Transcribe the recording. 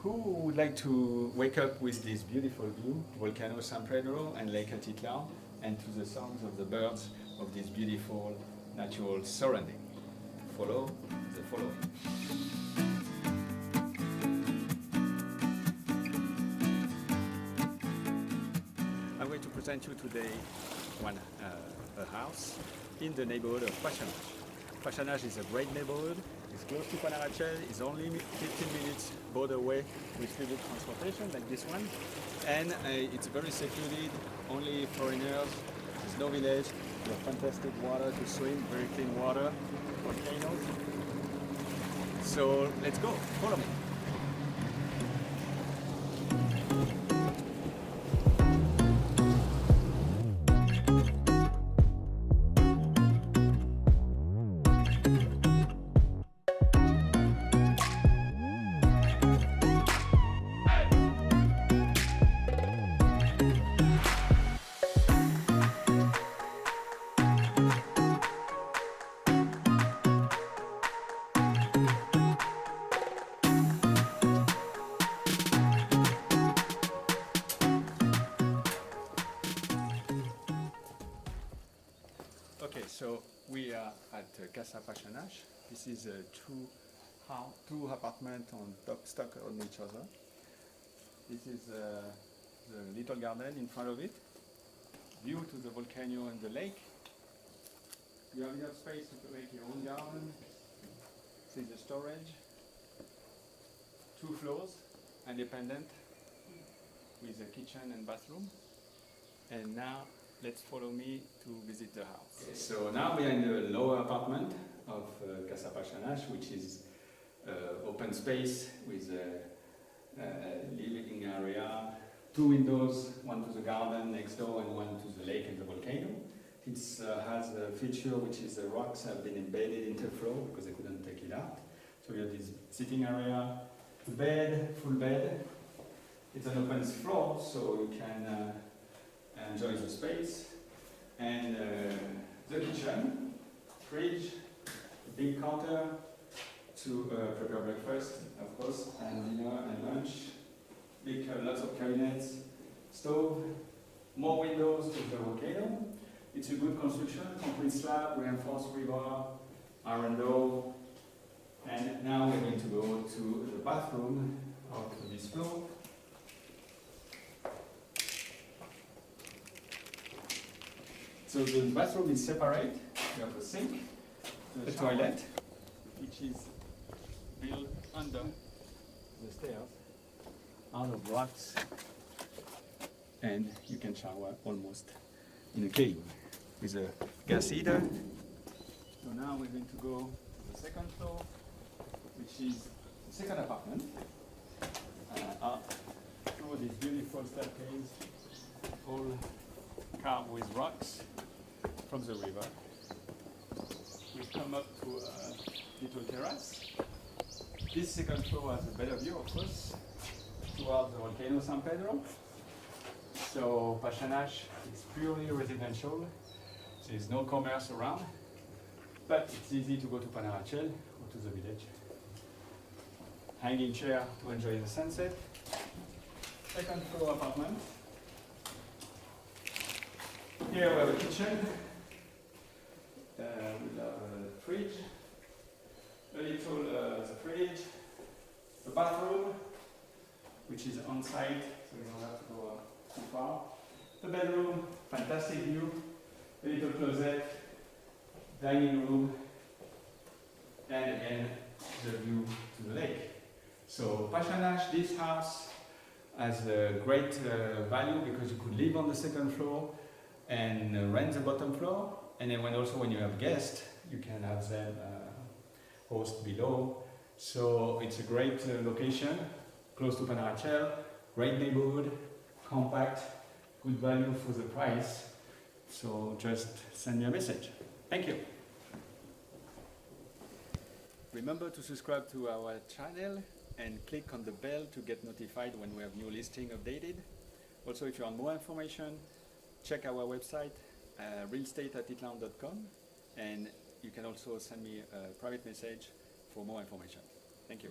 Who would like to wake up with this beautiful view, Volcano San Pedro and Lake Atitlan, and to the sounds of the birds of this beautiful natural surrounding? Follow the following. I'm going to present you today a house in the neighborhood of Pachanage. Pachanage is a great neighborhood. It's close to Panarachel. It's only 15 minutes boat away with public transportation like this one. And it's very secluded, only foreigners. There's no village. You have fantastic water to swim, very clean water, volcanoes. So let's go, follow me. Okay, so we are at Casa Pachanage. This is two apartments on top stuck on each other. This is the little garden in front of it. View to the volcano and the lake. You have enough space to make your own garden. This is the storage. 2 floors, independent, with a kitchen and bathroom. And now let's follow me to visit the house. Okay, so now we are in the lower apartment of Casa Pachanage, which is open space with a living area, 2 windows, one to the garden next door and one to the lake and the volcano. It has a feature which is the rocks have been embedded into the floor because they couldn't take it out. So we have this sitting area, bed, full bed. It's an open floor, so you can enjoy the space. And the kitchen, fridge, big counter to prepare breakfast, of course, and dinner and lunch. Big, lots of cabinets, stove, more windows to the volcano. It's a good construction, concrete slab, reinforced rebar, iron door. And now we're going to go to the bathroom of this floor. So the bathroom is separate. You have a sink, the toilet, which is built under the stairs, out of rocks, and you can shower almost in a cave with a gas heater. So now we're going to go to the second floor, which is the second apartment, up through this beautiful staircase, all carved with rocks from the river. We come up to a little terrace. This second floor has a better view, of course, towards the volcano San Pedro. So Pachanage is purely residential. There is no commerce around, but it's easy to go to Panarachel or to the village. Hanging chair to enjoy the sunset. Second floor apartment. Here we have a kitchen. We'll have a fridge, a little the fridge, the bathroom, which is on site, so you don't have to go too far. The bedroom, fantastic view, a little closet, dining room, and again the view to the lake. So Pachanage, this house has a great value because you could live on the second floor and rent the bottom floor. And then when you have guests, you can have them host below. So it's a great location, close to Panarachel, great neighborhood, compact, good value for the price. So just send me a message. Thank you. Remember to subscribe to our channel and click on the bell to get notified when we have new listing updated. Also, if you want more information, check our website, realestateatitlan.com, and you can also send me a private message for more information. Thank you.